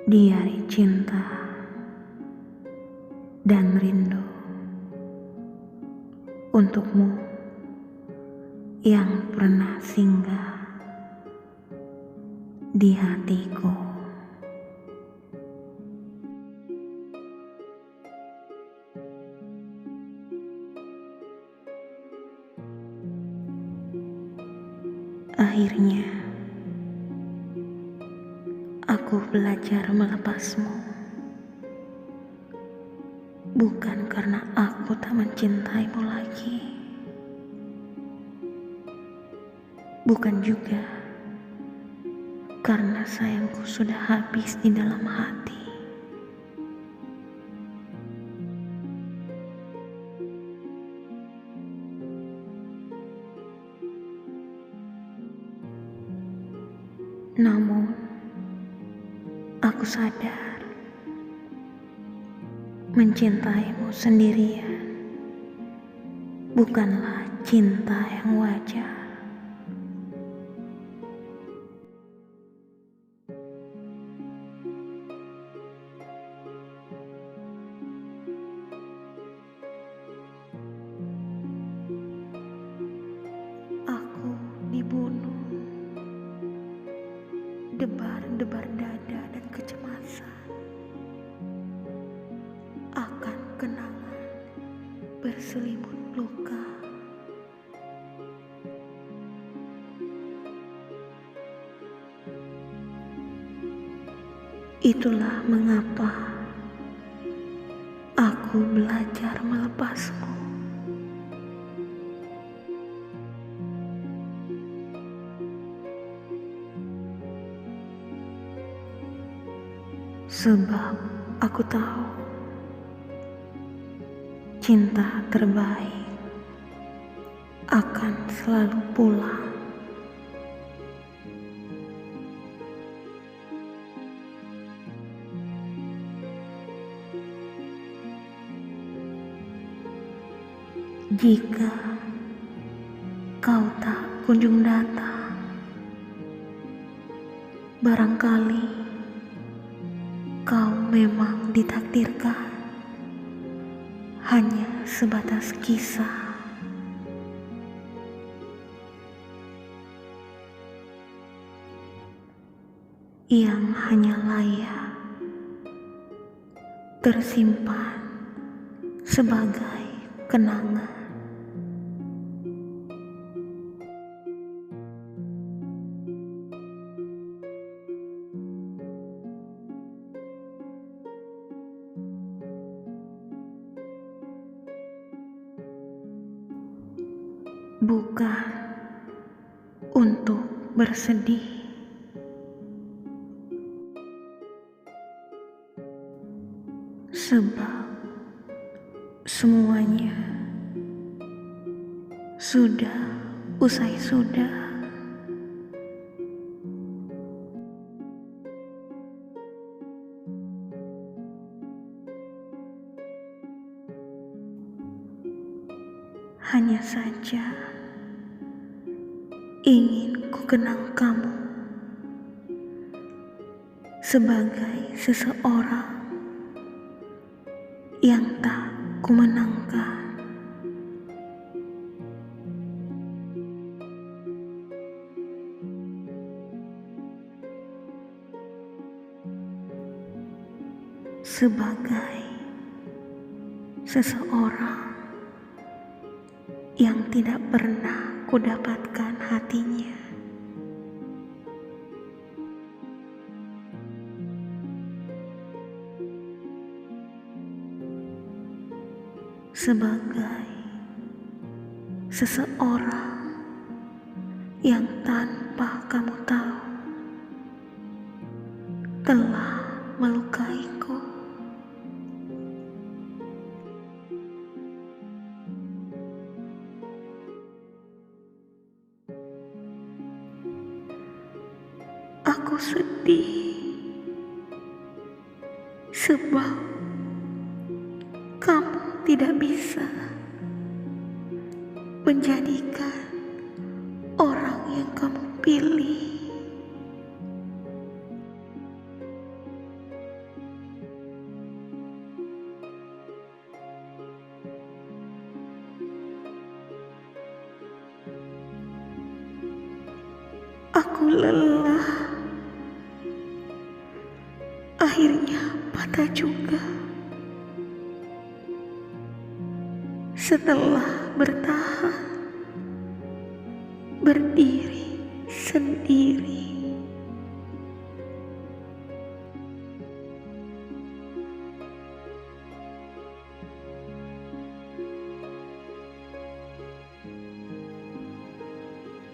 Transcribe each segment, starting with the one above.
Diari cinta dan rindu untukmu yang pernah singgah di hatiku. Akhirnya aku belajar melepasmu, bukan karena aku tak mencintaimu lagi, bukan juga karena sayangku sudah habis di dalam hati. Namun, aku sadar mencintaimu sendirian bukanlah cinta yang wajar. Aku dibunuh, debar-debar dada dan kecemasan akan kenangan berselimut luka. Itulah mengapa aku belajar melepasmu. Sebab aku tahu cinta terbaik akan selalu pulang. Jika kau tak kunjung datang, barangkali kau memang ditakdirkan hanya sebatas kisah. Yang hanya layak tersimpan sebagai kenangan. Bukan untuk bersedih, sebab semuanya sudah usai sudah. Hanya saja ingin ku kenang kamu sebagai seseorang yang tak ku menangkan. Sebagai seseorang yang tidak pernah ku dapatkan hatinya. Sebagai seseorang yang tanpa kamu tahu telah melukaiku. Aku sedih sebab kamu tidak bisa menjadikan orang yang kamu pilih Aku lelah, akhirnya patah juga. Setelah bertahan, berdiri sendiri.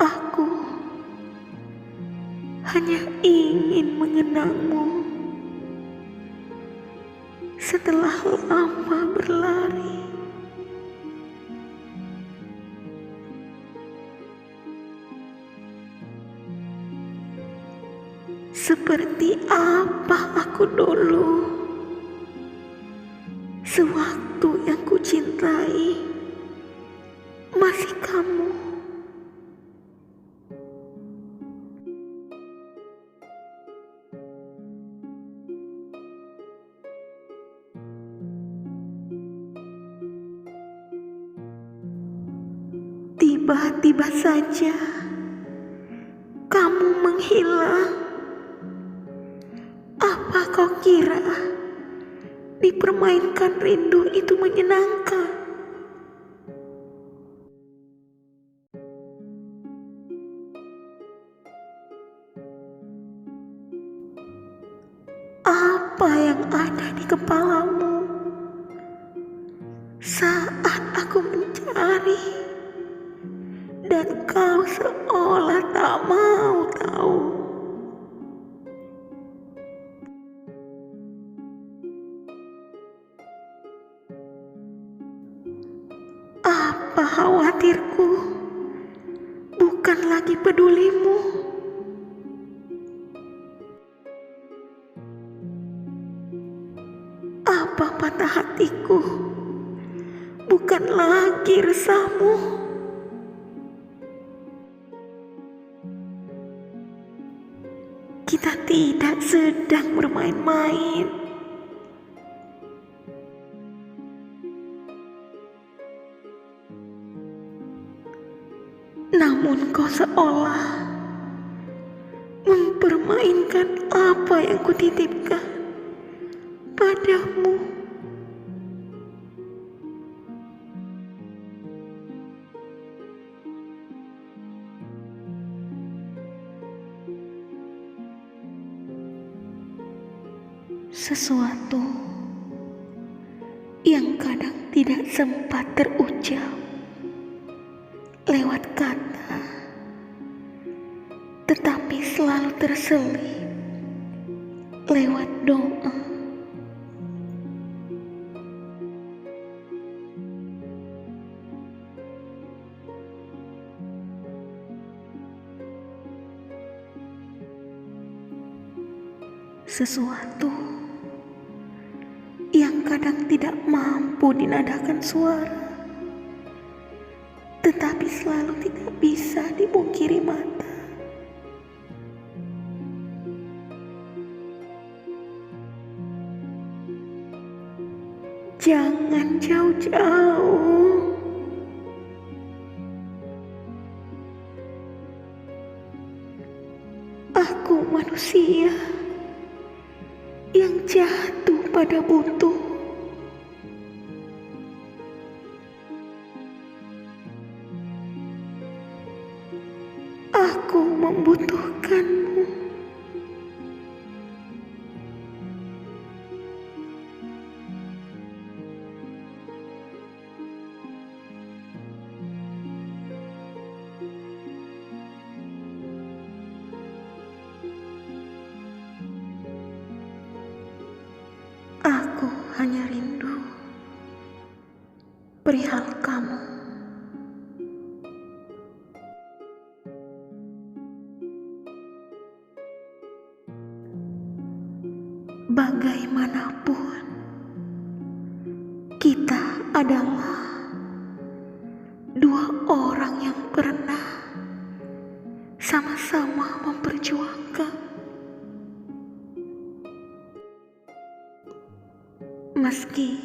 Aku hanya ingin mengenangmu setelah lama berlari. Seperti apa aku dulu, sewaktu yang ku cintai masih kamu. Tiba-tiba saja kamu menghilang. Apa kau kira dipermainkan rindu itu menyenangkan? Apa yang ada di kepalamu saat aku mencari dan kau seolah tak mau tahu? Apa khawatirku bukan lagi pedulimu? Apa patah hatiku bukan lagi resahmu? Kita tidak sedang bermain-main. Namun kau seolah mempermainkan apa yang kutitipkan padamu. Sesuatu yang kadang tidak sempat terucap lewat kata, tetapi selalu terselip lewat doa. Sesuatu yang kadang tidak mampu dinadakan suara, tetapi selalu tidak bisa dipungkiri mata. Jangan jauh-jauh. Aku manusia yang jatuh pada butuh. Aku membutuhkanmu. Aku hanya rindu perihal kamu. Bagaimanapun, kita adalah dua orang yang pernah sama-sama memperjuangkan. Meski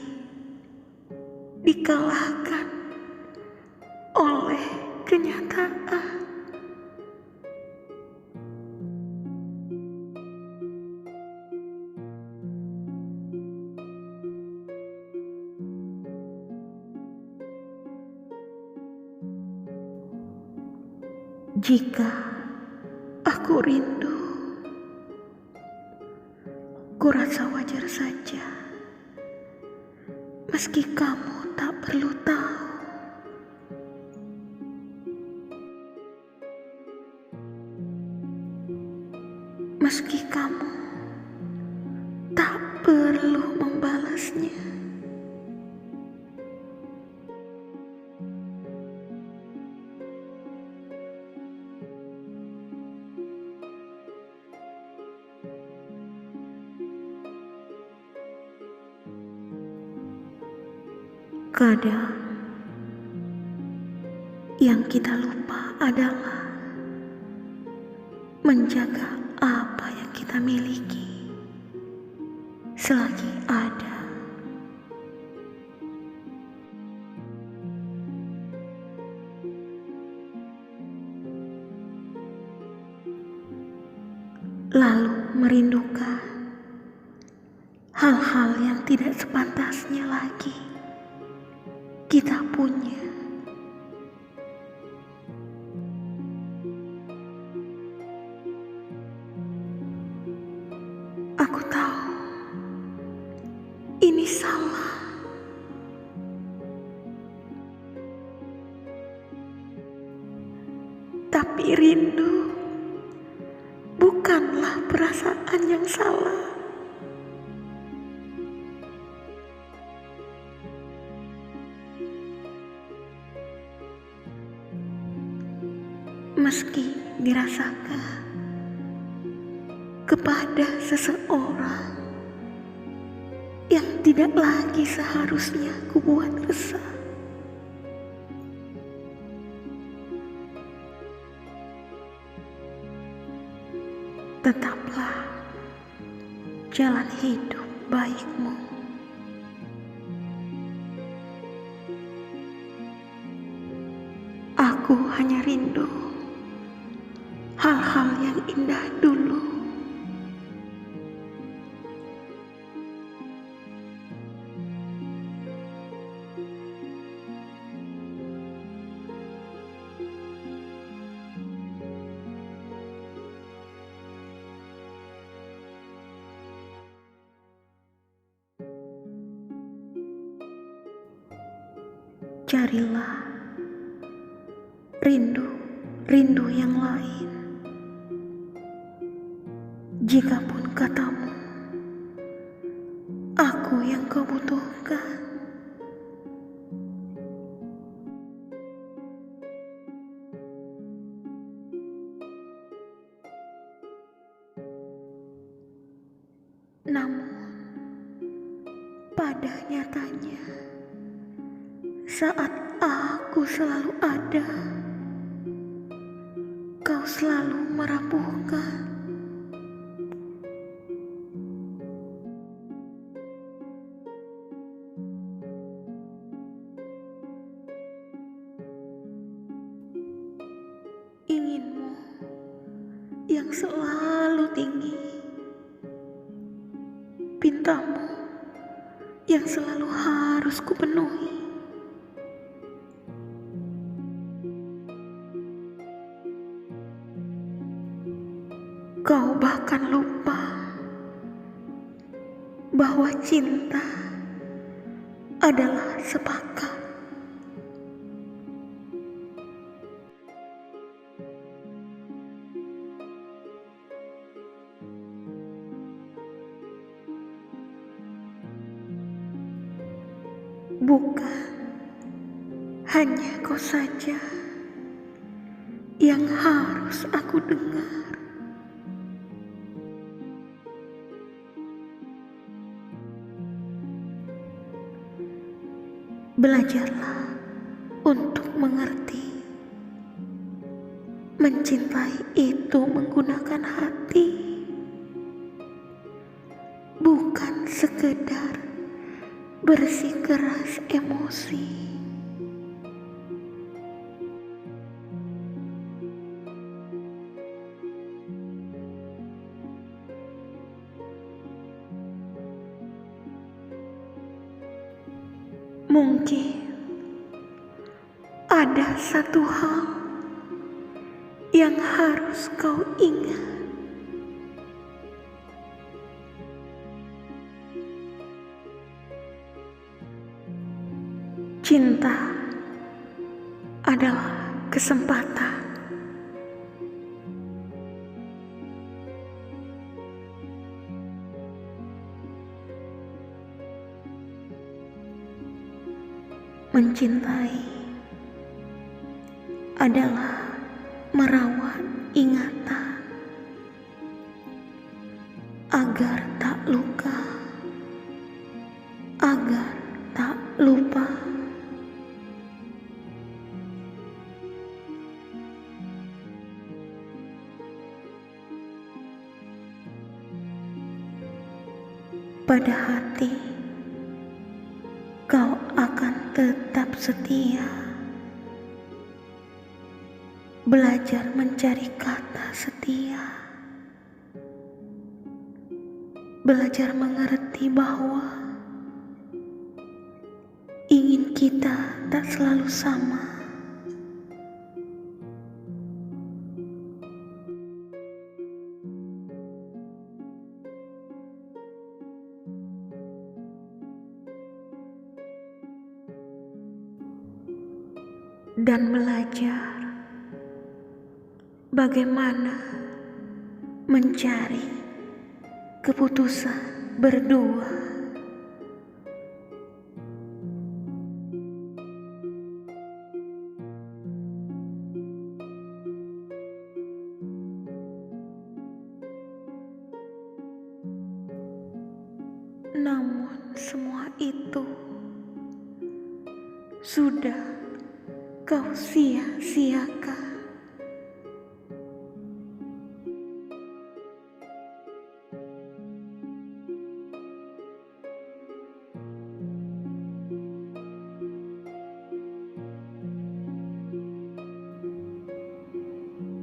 dikalahkan oleh kenyataan, Jika aku rindu, kurasa wajar saja, meski kamu tak perlu tahu. Meski kamu tak perlu membalasnya. Kadang yang kita lupa adalah menjaga apa yang kita miliki selagi ada. Lalu merindukan hal-hal yang tidak sepantasnya lagi kita punya. Aku tahu ini salah, tapi rindu bukanlah perasaan yang salah. Meski dirasakan kepada seseorang yang tidak lagi seharusnya kubuat resah, tetaplah jalan hidup baikmu. Aku hanya rindu hal-hal yang indah dulu. Carilah rindu yang lain. Jikapun katamu, aku yang kau butuhkan. Namun, pada nyatanya, saat aku selalu ada, kau selalu merapuhkan. Inginmu yang selalu tinggi, pintamu yang selalu harus kupenuhi. Kau bahkan lupa bahwa cinta adalah sepakat. Bukan hanya kau saja yang harus aku dengar. Belajarlah untuk mengerti. Mencintai itu menggunakan hati, bukan sekedar bersikeras emosi. Mungkin ada satu hal yang harus kau ingat. Cinta adalah kesempatan. Mencintai adalah merawat ingatan agar tak luka, agar tak lupa. Pada hati, kau akan tetap setia. Belajar mencari kata setia. Belajar mengerti bahwa ingin kita tak selalu sama. Dan belajar bagaimana mencari keputusan berdua. Namun semua itu sudah kau sia-siakan.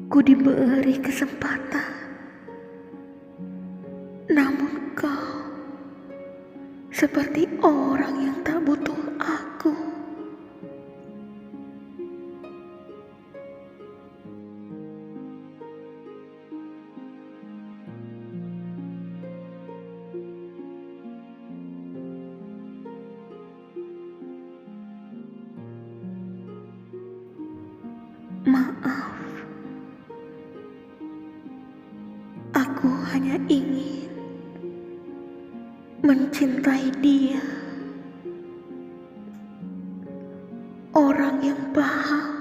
Ku diberi kesempatan, namun kau seperti orang yang tak butuh aku. Maaf, aku hanya ingin mencintai dia, orang yang paham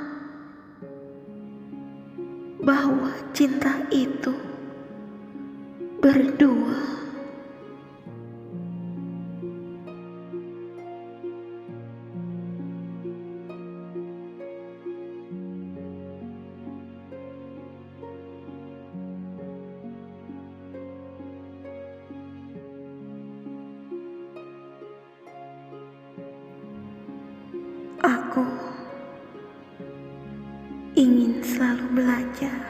bahwa cinta itu berdua. Aku ingin selalu belajar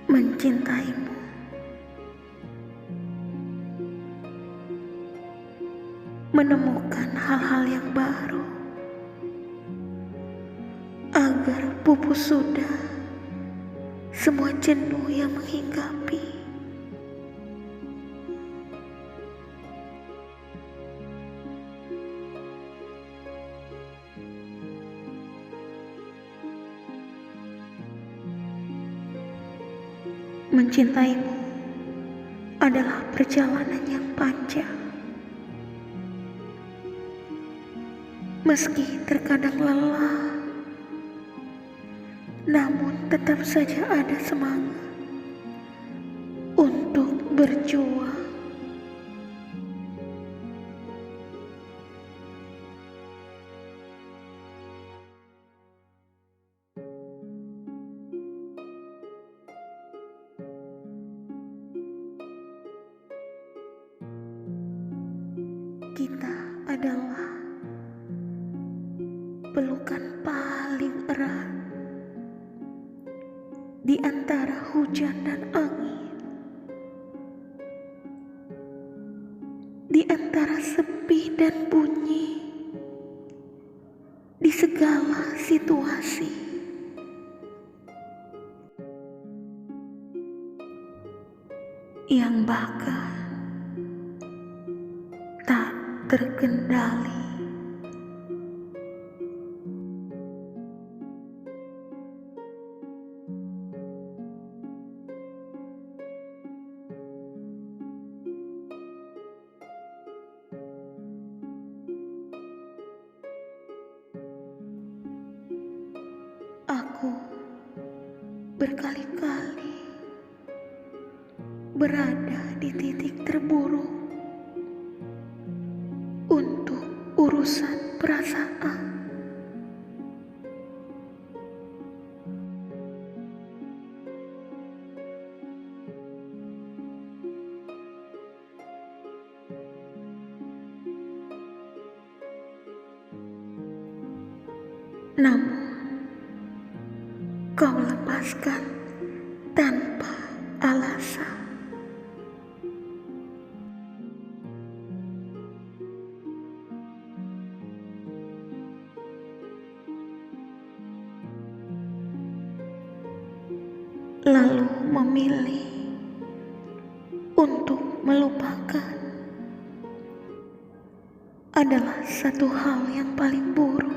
mencintaimu, menemukan hal-hal yang baru, agar pupus sudah semua jenuh yang menghinggapi. Mencintaimu adalah perjalanan yang panjang. Meski terkadang lelah, namun tetap saja ada semangat untuk berjuang. Kita adalah pelukan paling erat di antara hujan dan angin, di antara sepi dan bunyi, di segala situasi. yang bahkan tak terkendali. Aku berkali-kali berada di titik terburuk untuk urusan perasaan. Namun kau lepaskan tanpa alasan. Lalu memilih untuk melupakan adalah satu hal yang paling buruk.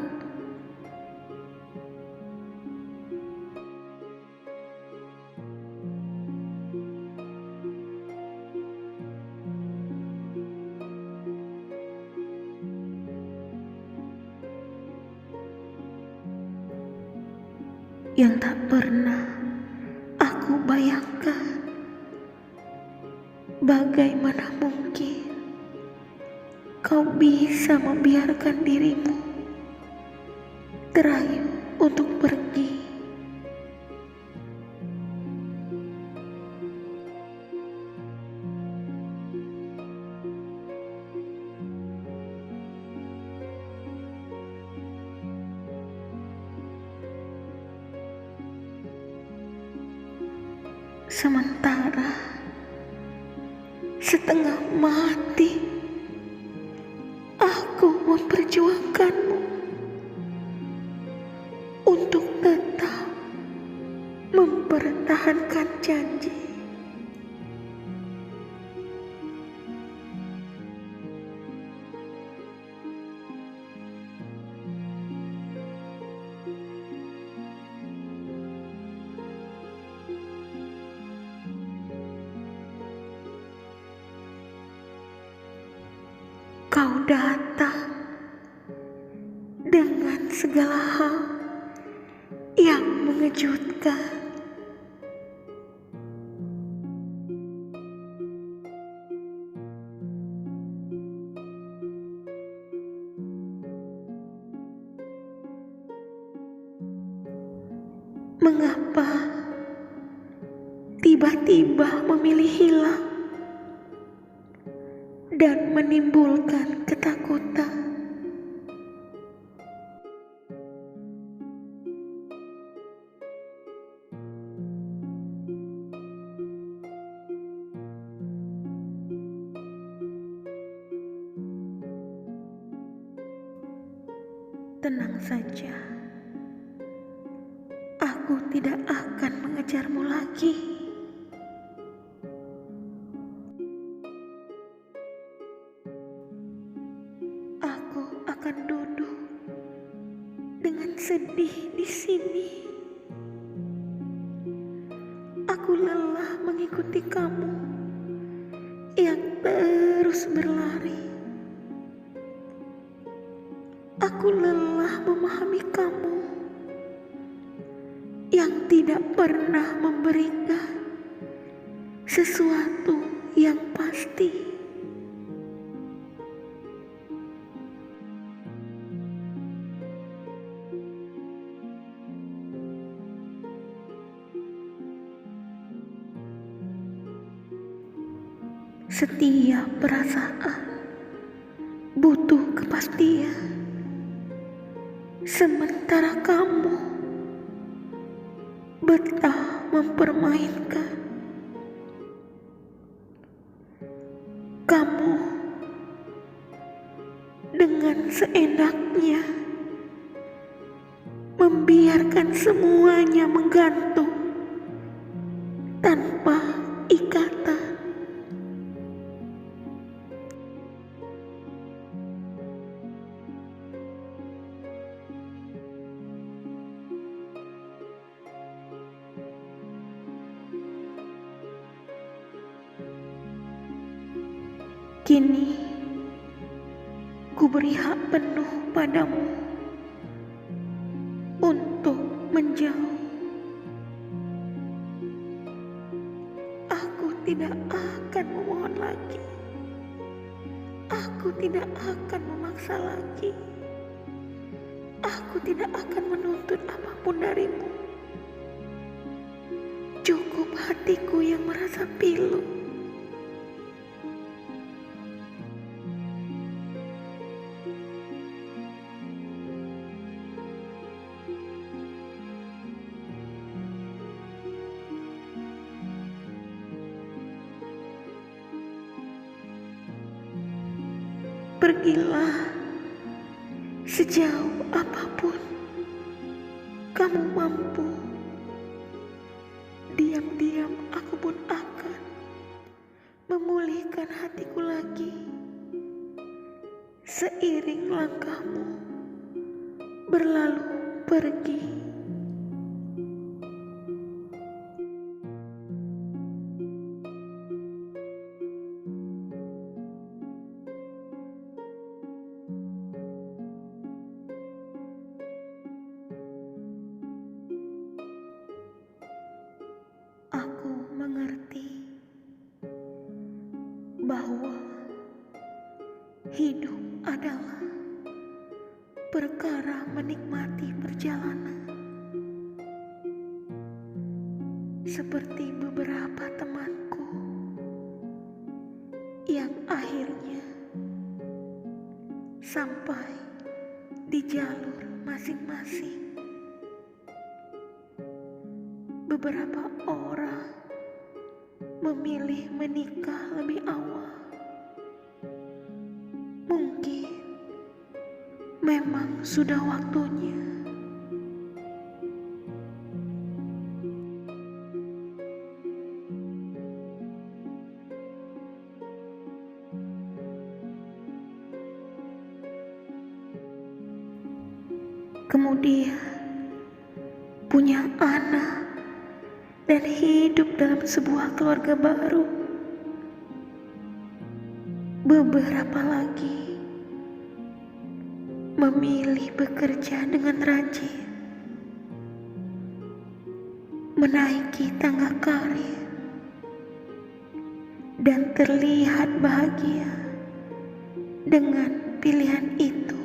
Yang tak pernah aku bayangkan, bagaimana mungkin kau bisa membiarkan dirimu terayu untuk pergi. Sementara setengah mati aku memperjuangkanmu untuk tetap mempertahankan janji. Kau datang dengan segala hal yang mengejutkan. Mengapa tiba-tiba memilih hilang dan menimbulkan ketakutan? Tenang saja, aku tidak akan mengejarmu lagi. Aku akan duduk dengan sedih di sini. Aku lelah mengikuti kamu yang terus berlari. Aku lelah memahami kamu yang tidak pernah memberikan sesuatu yang pasti. Setiap perasaan butuh kepastian. Sementara kamu betah mempermainkan. Kamu dengan seenaknya membiarkan semuanya menggantung tanpa ikatan. Kini ku beri hak penuh padamu untuk menjauh. Aku tidak akan memohon lagi. Aku tidak akan memaksa lagi. Aku tidak akan menuntut apapun darimu. Cukup hatiku yang merasa pilu. Pergilah sejauh apapun kamu mampu. Diam-diam aku pun akan memulihkan hatiku lagi. Seiring langkahmu berlalu pergi. Aku mengerti bahwa hidup adalah perkara menikmati perjalanan. Seperti beberapa temanku yang akhirnya sampai di jalur masing-masing. Beberapa orang memilih menikah lebih awal. Mungkin memang sudah waktunya. Kemudian punya anak dan hidup dalam sebuah keluarga baru. Beberapa lagi memilih bekerja dengan rajin, menaiki tangga karir, dan terlihat bahagia dengan pilihan itu.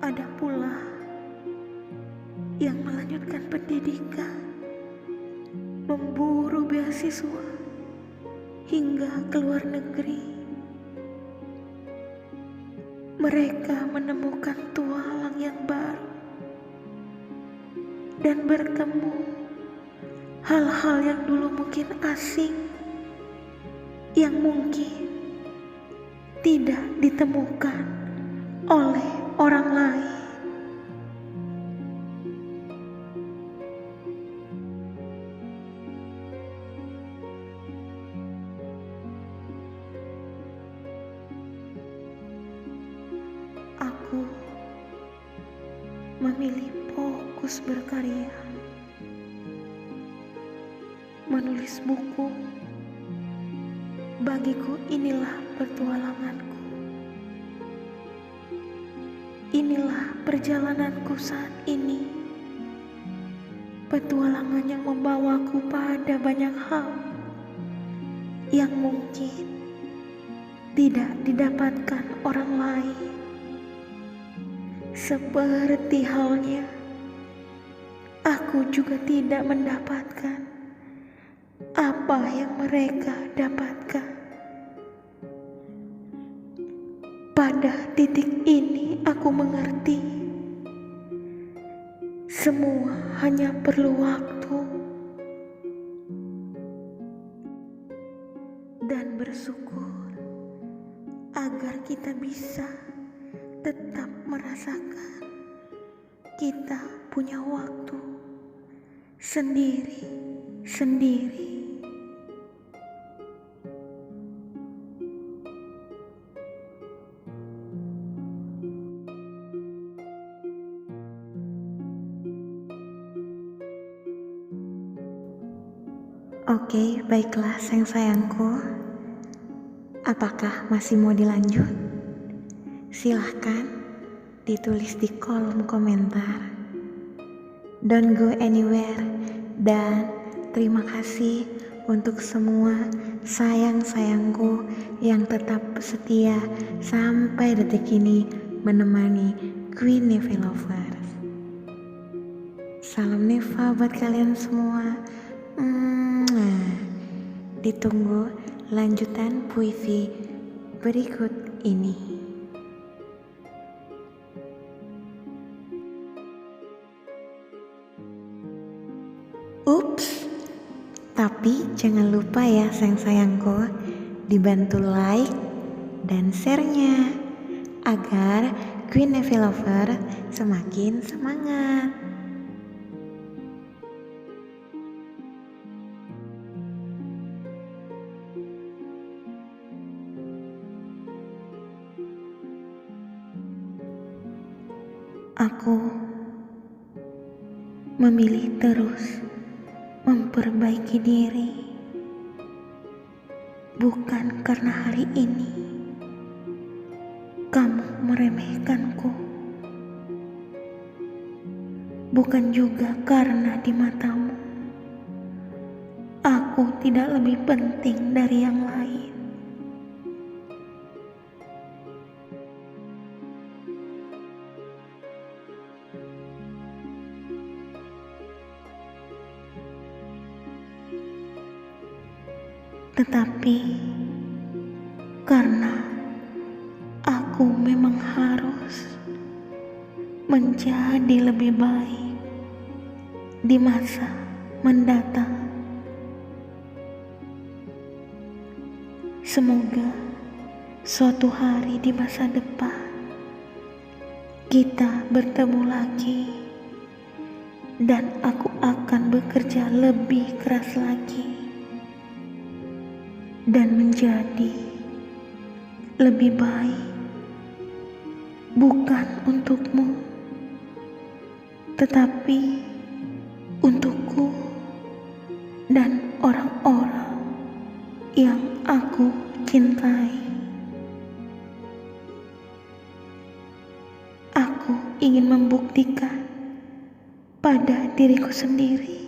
Ada pula yang melanjutkan pendidikan, memburu beasiswa hingga ke luar negeri. Mereka menemukan tualang yang baru dan bertemu hal-hal yang dulu mungkin asing, yang mungkin tidak ditemukan oleh orang lain. Aku memilih fokus berkarya, menulis buku. Bagiku inilah petualanganku. Inilah perjalananku saat ini. Petualangan yang membawaku pada banyak hal yang mungkin tidak didapatkan orang lain. Seperti halnya aku juga tidak mendapatkan apa yang mereka dapatkan. Pada titik ini aku mengerti semua hanya perlu waktu dan bersyukur agar kita bisa tetap merasakan kita punya waktu sendiri-sendiri. Oke, baiklah sayangku. Apakah masih mau dilanjut? Silahkan ditulis di kolom komentar. Don't go anywhere. Dan terima kasih untuk semua sayang-sayangku yang tetap setia sampai detik ini menemani Queen Neva Lovers. Salam Neva buat kalian semua. Ditunggu lanjutan puisi berikut ini. Ups, tapi jangan lupa ya sayang-sayangku, dibantu like dan share-nya agar Queen Neva Lover semakin semangat. Aku memilih terus memperbaiki diri, bukan karena hari ini kamu meremehkanku, bukan juga karena di matamu aku tidak lebih penting dari yang lain. Tetapi karena aku memang harus menjadi lebih baik di masa mendatang. Semoga suatu hari di masa depan kita bertemu lagi dan aku akan bekerja lebih keras lagi dan menjadi lebih baik, bukan untukmu, tetapi untukku dan orang-orang yang aku cintai. Aku ingin membuktikan pada diriku sendiri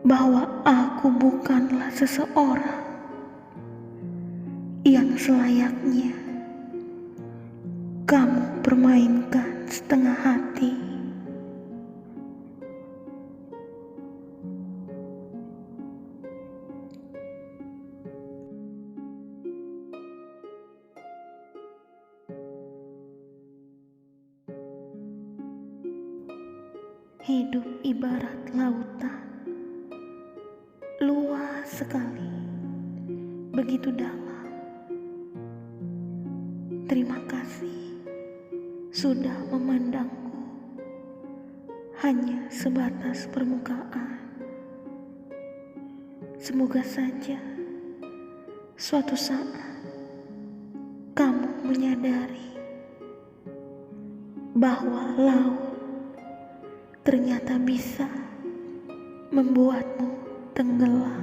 bahwa aku bukanlah seseorang yang selayaknya kamu permainkan setengah hati. Hidup ibarat lautan, luas sekali, begitu dalam. Terima kasih sudah memandangku hanya sebatas permukaan. Semoga saja suatu saat kamu menyadari bahwa laut ternyata bisa membuatmu tenggelam.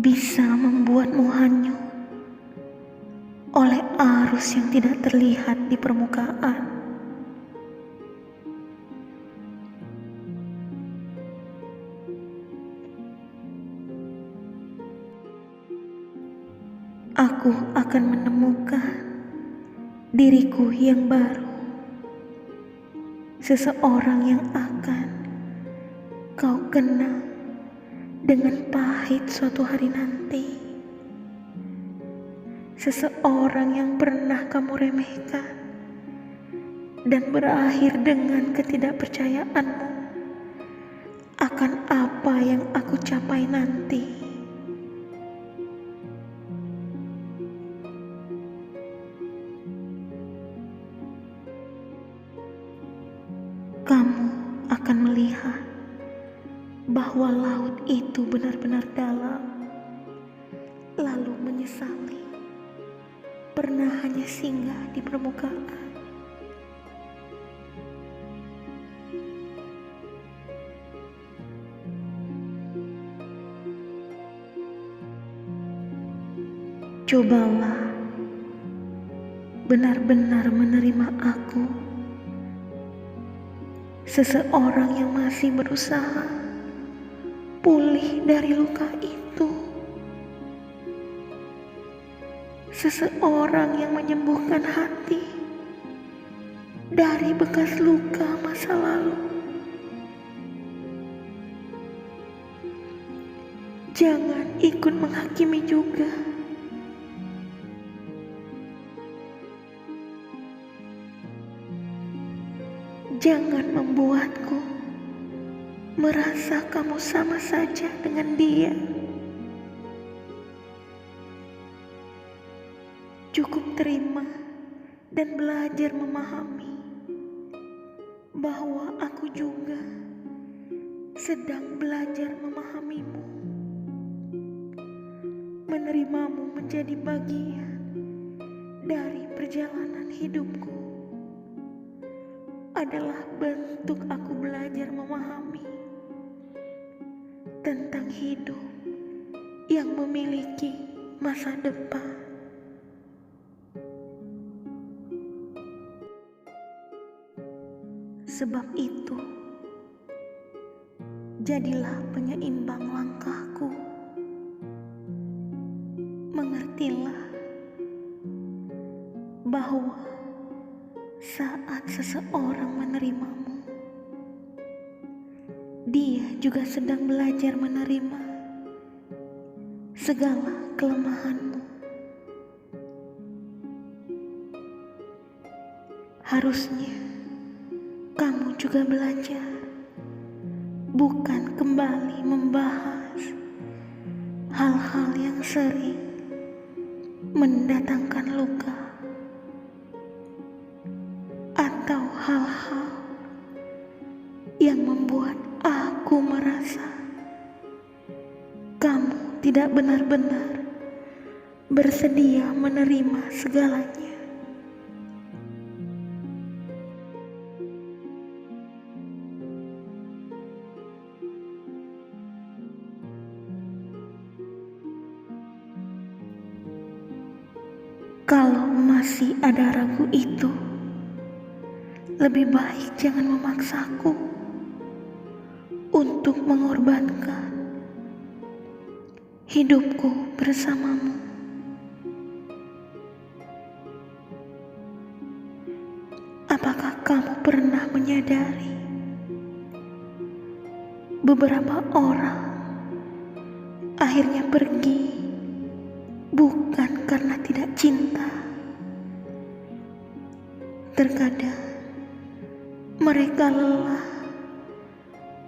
Bisa membuatmu hanyut oleh arus yang tidak terlihat di permukaan. Aku akan menemukan diriku yang baru, seseorang yang akan kau kenal dengan pahit suatu hari nanti, seseorang yang pernah kamu remehkan dan berakhir dengan ketidakpercayaanmu akan apa yang aku capai nanti. Kamu akan melihat bahwa laut itu benar-benar dalam, lalu menyesali pernah hanya singgah di permukaan. Cobalah benar-benar menerima aku, seseorang yang masih berusaha pulih dari luka itu, seseorang yang menyembuhkan hati dari bekas luka masa lalu. Jangan ikut menghakimi juga. Jangan membuatku merasa kamu sama saja dengan dia. Cukup terima dan belajar memahami bahwa aku juga sedang belajar memahamimu. Menerimamu menjadi bagian dari perjalanan hidupku adalah bentuk aku belajar memahami tentang hidup yang memiliki masa depan. Sebab itu, jadilah penyeimbang langkahku. Mengertilah bahwa saat seseorang menerimamu, dia juga sedang belajar menerima segala kelemahanmu. Harusnya kamu juga belajar bukan kembali membahas hal-hal yang sering mendatangkan luka atau hal-hal yang membuat aku merasa kamu tidak benar-benar bersedia menerima segalanya. Kalau masih ada ragu itu, lebih baik jangan memaksaku untuk mengorbankan hidupku bersamamu. Apakah kamu pernah menyadari beberapa orang akhirnya pergi bukan karena tidak cinta? Terkadang mereka lelah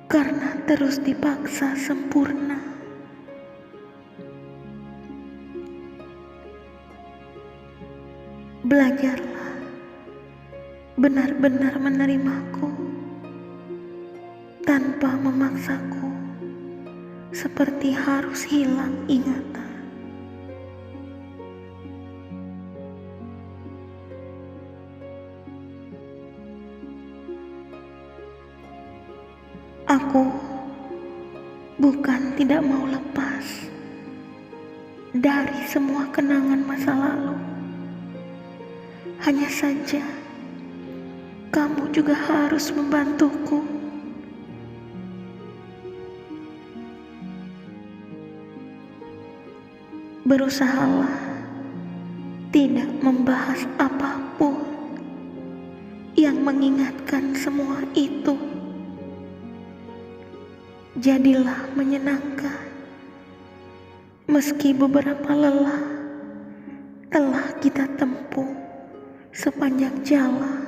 karena terus dipaksa sempurna. Belajarlah benar-benar menerimaku tanpa memaksaku seperti harus hilang ingatan. Aku bukan tidak mau lepas dari semua kenangan masa lalu. Hanya saja kamu juga harus membantuku. Berusahalah tidak membahas apapun yang mengingatkan semua itu. Jadilah menyenangkan, meski beberapa lelah telah kita tempuh sepanjang jalan.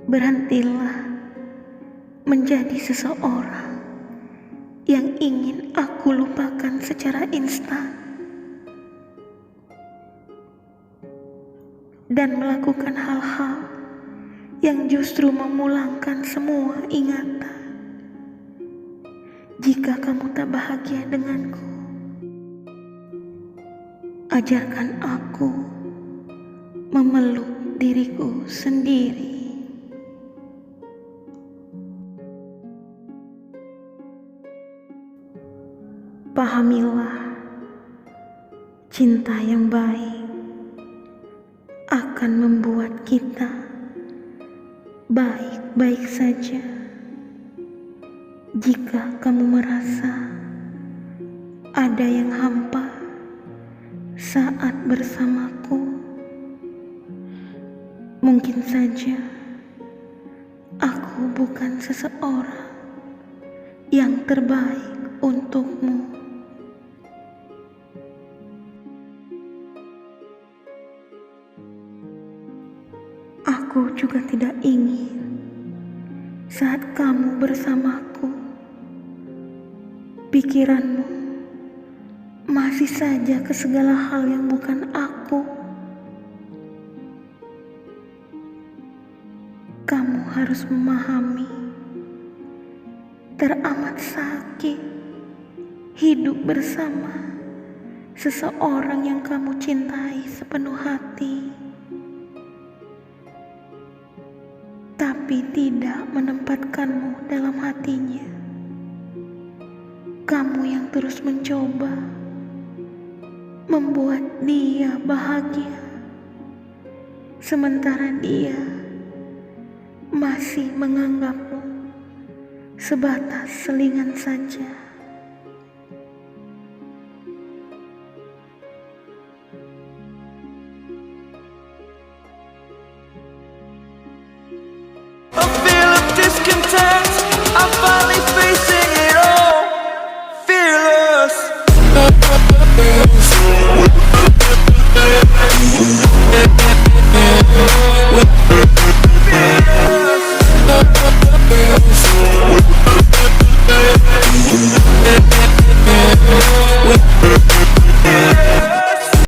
Berhentilah menjadi seseorang yang ingin aku lupakan secara instan. dan melakukan hal-hal yang justru memulangkan semua ingatan. Jika kamu tak bahagia denganku, ajarkan aku memeluk diriku sendiri. Pahamilah, cinta yang baik akan membuat kita baik-baik saja. Jika kamu merasa ada yang hampa saat bersamaku, mungkin saja aku bukan seseorang yang terbaik untukmu. Aku juga tidak ingin saat kamu bersamaku, pikiranmu masih saja ke segala hal yang bukan aku. Kamu harus memahami, teramat sakit hidup bersama seseorang yang kamu cintai sepenuh hati, tapi tidak menempatkanmu dalam hatinya. Kamu yang terus mencoba membuat dia bahagia, sementara dia masih menganggapmu sebatas selingan saja. A feel of discontent I find